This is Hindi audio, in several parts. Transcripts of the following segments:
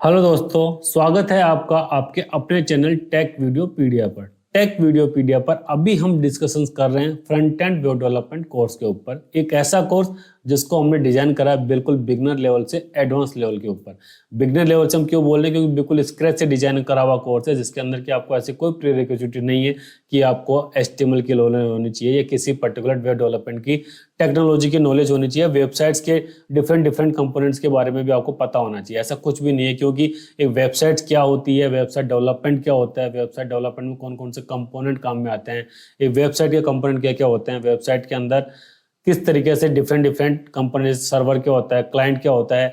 हेलो दोस्तों, स्वागत है आपका आपके अपने चैनल टेक वीडियोपीडिया पर। टेक वीडियोपीडिया पर अभी हम डिस्कशंस कर रहे हैं front end web development course के ऊपर। एक ऐसा कोर्स जिसको हमने डिजाइन करा है बिल्कुल बिगनर लेवल से एडवांस लेवल के ऊपर। बिगनर लेवल से हम क्यों बोल रहे हैं? क्योंकि बिल्कुल स्क्रैच से डिजाइन करा हुआ कोर्स है जिसके अंदर कि आपको ऐसी कोई प्रीरिक्विजिट नहीं है कि आपको HTML की नॉलेज होनी चाहिए या किसी पर्टिकुलर वेब डेवलपमेंट की टेक्नोलॉजी की नॉलेज होनी चाहिए। वेबसाइट्स के डिफरेंट कंपोनेंट्स के बारे में भी आपको पता होना चाहिए। ऐसा कुछ भी नहीं है, क्योंकि एक वेबसाइट क्या होती है, वेबसाइट डेवलपमेंट क्या होता है, वेबसाइट डेवलपमेंट में कौन कौन से कंपोनेंट काम में आते हैं, एक वेबसाइट के कंपोनेंट क्या क्या होते हैं, वेबसाइट के अंदर किस तरीके से डिफरेंट कंपोनेंट, सर्वर क्या होता है, क्लाइंट क्या होता है,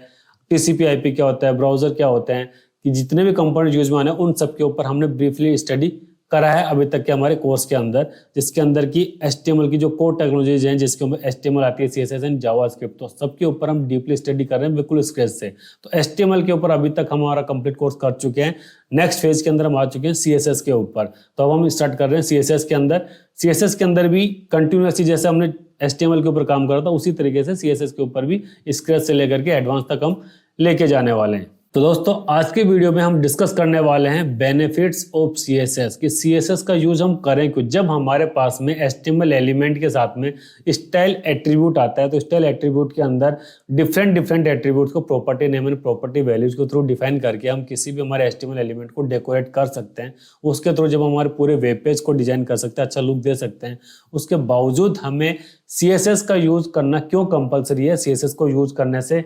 TCP/IP क्या होता है, ब्राउजर क्या होते हैं, कि जितने भी कंपोनेंट यूज में आने उन सब के ऊपर हमने ब्रीफली स्टडी करा है अभी तक के हमारे कोर्स के अंदर। जिसके अंदर की HTML की जो कोर टेक्नोलॉजीज हैं, जिसके ऊपर HTML आती है, CSS एंड जावास्क्रिप्ट, तो सबके ऊपर हम डीपली स्टडी कर रहे हैं बिल्कुल स्क्रैच से। तो HTML के ऊपर अभी तक हम हमारा कंप्लीट कोर्स कर चुके हैं। नेक्स्ट फेज के अंदर हम आ चुके हैं CSS के ऊपर। तो अब हम स्टार्ट कर रहे हैं CSS के अंदर। CSS के अंदर भी कंटिन्यूसली जैसे हमने HTML के ऊपर काम करा था उसी तरीके से CSS के ऊपर भी स्क्रैच से लेकर के एडवांस तक हम लेके जाने वाले हैं। तो दोस्तों, आज के वीडियो में हम डिस्कस करने वाले हैं बेनिफिट्स ऑफ CSS कि CSS का यूज हम करें क्यों। जब हमारे पास में HTML एलिमेंट के साथ में स्टाइल एट्रीब्यूट आता है तो स्टाइल एट्रीब्यूट के अंदर डिफरेंट एट्रीब्यूट्स को property name and property values के थ्रू डिफाइन करके हम किसी भी हमारे HTML एलिमेंट को डेकोरेट कर सकते हैं। उसके थ्रू जब हमारे पूरे वेब पेज को डिजाइन कर सकते हैं, अच्छा लुक दे सकते हैं। उसके बावजूद हमें CSS का यूज करना क्यों कंपलसरी है, CSS को यूज करने से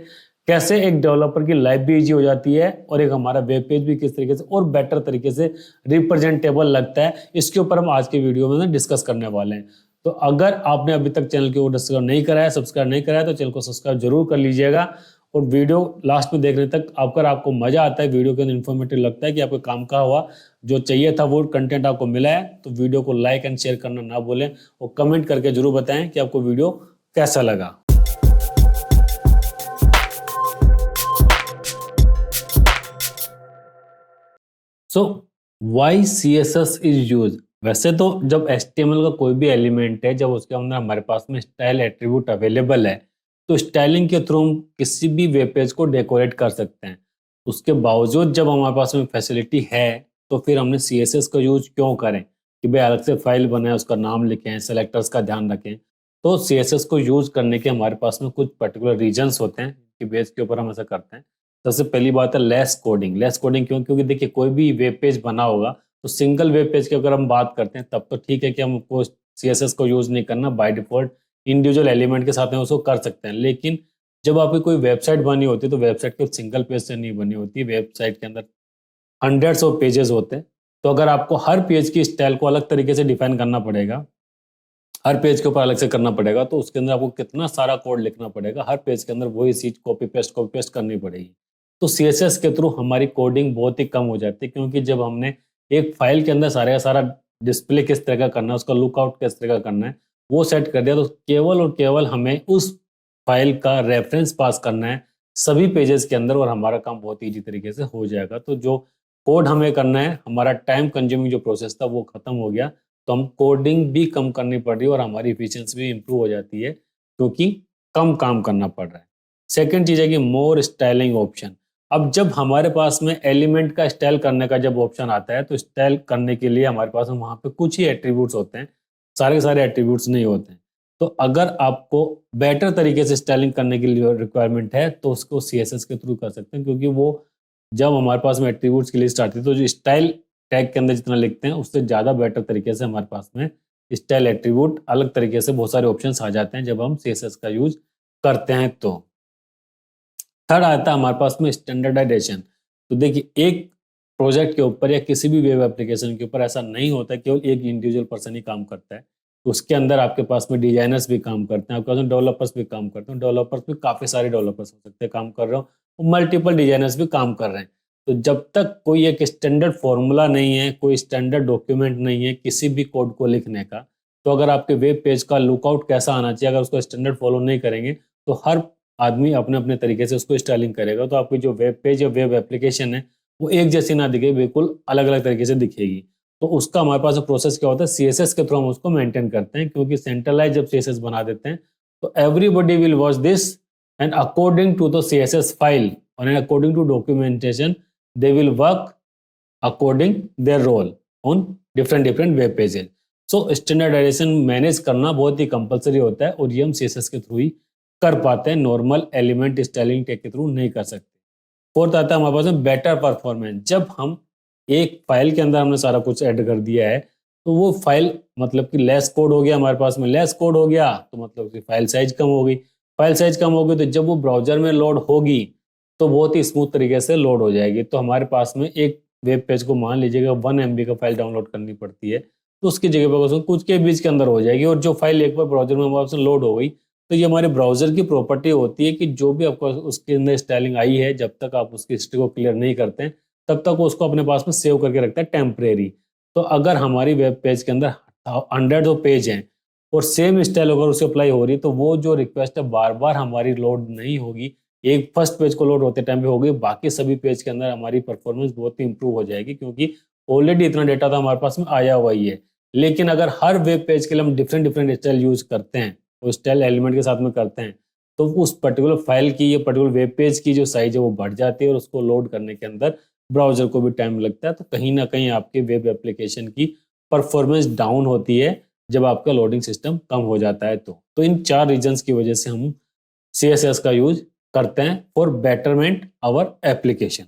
कैसे एक डेवलपर की लाइफ भी इजी हो जाती है और एक हमारा वेब पेज भी किस तरीके से और बेटर तरीके से रिप्रेजेंटेबल लगता है, इसके ऊपर हम आज के वीडियो में डिस्कस करने वाले हैं। तो अगर आपने अभी तक चैनल को सब्सक्राइब नहीं करा है, तो चैनल को सब्सक्राइब जरूर कर लीजिएगा। और वीडियो लास्ट में देखने तक अगर आपको मजा आता है, वीडियो के अंदर इन्फॉर्मेटिव लगता है कि आपके काम का हुआ, जो चाहिए था वो कंटेंट आपको मिला है, तो वीडियो को लाइक एंड शेयर करना ना भूलें और कमेंट करके जरूर बताएं कि आपको वीडियो कैसा लगा। सो वाई CSS इज यूज। वैसे तो जब HTML का कोई भी एलिमेंट है, जब उसके अंदर हमारे पास में स्टाइल एट्रीब्यूट अवेलेबल है, तो स्टाइलिंग के थ्रू हम किसी भी वेब पेज को डेकोरेट कर सकते हैं। उसके बावजूद जब हमारे पास में फैसिलिटी है तो फिर हमने CSS का यूज क्यों करें कि भाई अलग से फाइल बनाए, उसका नाम लिखें, सेलेक्टर्स का ध्यान रखें। तो CSS को यूज करने के हमारे पास में कुछ पर्टिकुलर रीजंस होते हैं कि बेस के ऊपर हम ऐसा करते हैं। सबसे पहली बात है लेस कोडिंग। लेस कोडिंग क्यों? क्योंकि देखिए कोई भी वेब पेज बना होगा तो सिंगल वेब पेज की अगर हम बात करते हैं तब तो ठीक है कि हमको CSS को यूज नहीं करना, बाय डिफॉल्ट इंडिविजुअल एलिमेंट के साथ में उसको कर सकते हैं। लेकिन जब आपकी कोई वेबसाइट बनी होती है तो वेबसाइट केवल सिंगल पेज से नहीं बनी होती, वेबसाइट के अंदर हंड्रेड्स ऑफ पेजेस होते हैं। तो अगर आपको हर पेज की स्टाइल को अलग तरीके से डिफाइन करना पड़ेगा, हर पेज के ऊपर अलग से करना पड़ेगा, तो उसके अंदर आपको कितना सारा कोड लिखना पड़ेगा, हर पेज के अंदर वही चीज कॉपी पेस्ट करनी पड़ेगी। तो CSS के थ्रू हमारी कोडिंग बहुत ही कम हो जाती है, क्योंकि जब हमने एक फाइल के अंदर सारे का सारा डिस्प्ले किस तरह का करना है, उसका लुकआउट किस तरह का करना है, वो सेट कर दिया, तो केवल और केवल हमें उस फाइल का रेफरेंस पास करना है सभी पेजेस के अंदर और हमारा काम बहुत ईजी तरीके से हो जाएगा। तो जो कोड हमें करना है, हमारा टाइम कंज्यूमिंग जो प्रोसेस था वो खत्म हो गया। तो हम कोडिंग भी कम करनी पड़ रही है और हमारी इफिशियंसी भी इंप्रूव हो जाती है, क्योंकि कम काम करना पड़ रहा है। सेकंड चीज है कि मोर स्टाइलिंग ऑप्शन। अब जब हमारे पास में एलिमेंट का स्टाइल करने का जब ऑप्शन आता है तो स्टाइल करने के लिए हमारे पास में वहां पे कुछ ही एट्रीब्यूट्स होते हैं, सारे के सारे एट्रीब्यूट्स नहीं होते हैं। तो अगर आपको बेटर तरीके से स्टाइलिंग करने के लिए रिक्वायरमेंट है तो उसको CSS के थ्रू कर सकते हैं, क्योंकि वो जब हमारे पास में एट्रीब्यूट्स की लिस्ट आती है तो जो स्टाइल टैग के अंदर जितना लिखते हैं उससे ज़्यादा बेटर तरीके से हमारे पास में स्टाइल एट्रीब्यूट अलग तरीके से बहुत सारे ऑप्शंस आ जाते हैं जब हम CSS का यूज करते हैं। तो थर्ड आता है हमारे पास में स्टैंडर्डाइजेशन। तो देखिए एक प्रोजेक्ट के ऊपर या किसी भी वेब एप्लीकेशन के ऊपर ऐसा नहीं होता केवल एक इंडिविजुअल पर्सन ही काम करता है। तो उसके अंदर आपके पास में डिजाइनर्स भी काम करते हैं, आपके पास में डेवलपर्स भी काम करते हैं, डेवलपर्स भी काफ़ी सारे डेवलपर्स हो सकते हैं काम कर रहे हो, मल्टीपल डिजाइनर्स भी काम कर रहे हैं। तो जब तक कोई एक स्टैंडर्ड फॉर्मूला नहीं है, कोई स्टैंडर्ड डॉक्यूमेंट नहीं है किसी भी कोड को लिखने का, तो अगर आपके वेब पेज का लुकआउट कैसा आना चाहिए अगर उसको स्टैंडर्ड फॉलो नहीं करेंगे तो हर आदमी अपने अपने तरीके से उसको स्टाइलिंग करेगा, तो आपकी जो वेब पेज या वेब एप्लीकेशन है वो एक जैसी ना दिखे, बिल्कुल अलग अलग तरीके से दिखेगी। तो उसका हमारे पास प्रोसेस क्या होता है, CSS के थ्रू हम उसको मेंटेन करते हैं, क्योंकि सेंट्रलाइज जब CSS बना देते हैं तो everybody will watch this and according to the CSS file और according to documentation they will work according their role on different web pages. So standardization manage करना बहुत ही कंपलसरी होता है और ये हम सीएसएस के थ्रू ही कर पाते हैं, नॉर्मल एलिमेंट स्टाइलिंग टैग के थ्रू नहीं कर सकते। फोर्थ आता है हमारे पास में बेटर परफॉर्मेंस। जब हम एक फाइल के अंदर हमने सारा कुछ ऐड कर दिया है तो वो फाइल मतलब कि लेस कोड हो गया, हमारे पास में लेस कोड हो गया तो मतलब कि फाइल साइज कम हो गई। फाइल साइज कम हो गई तो जब वो ब्राउजर में लोड होगी तो बहुत ही स्मूथ तरीके से लोड हो जाएगी। तो हमारे पास में एक वेब पेज को मान लीजिएगा 1 MB का फाइल डाउनलोड करनी पड़ती है तो उसकी जगह पर उसमें कुछ के बीच के अंदर हो जाएगी। और जो फाइल एक बार ब्राउजर में हमारे पास लोड हो गई तो ये हमारे ब्राउजर की प्रॉपर्टी होती है कि जो भी आपको उसके अंदर स्टाइलिंग आई है जब तक आप उसकी हिस्ट्री को क्लियर नहीं करते हैं तब तक वो उसको अपने पास में सेव करके रखता है टेम्परेरी। तो अगर हमारी वेब पेज के अंदर हंड्रेड पेज हैं और सेम स्टाइल अगर उसे अप्लाई हो रही है तो वो जो रिक्वेस्ट है बार बार हमारी लोड नहीं होगी, एक फर्स्ट पेज को लोड होते टाइम पे होगी, बाकी सभी पेज के अंदर हमारी परफॉर्मेंस बहुत ही इंप्रूव हो जाएगी क्योंकि ऑलरेडी इतना डेटा तो हमारे पास में आया हुआ ही है। लेकिन अगर हर वेब पेज के लिए हम डिफरेंट स्टाइल यूज करते हैं और स्टाइल एलिमेंट के साथ में करते हैं तो उस पर्टिकुलर फाइल की या पर्टिकुलर वेब पेज की जो साइज है वो बढ़ जाती है और उसको लोड करने के अंदर ब्राउजर को भी टाइम लगता है। तो कहीं ना कहीं आपके वेब एप्लीकेशन की परफॉर्मेंस डाउन होती है जब आपका लोडिंग सिस्टम कम हो जाता है। तो इन 4 रीजंस की वजह से हम CSS का यूज करते हैं फॉर बेटरमेंट आवर एप्लीकेशन।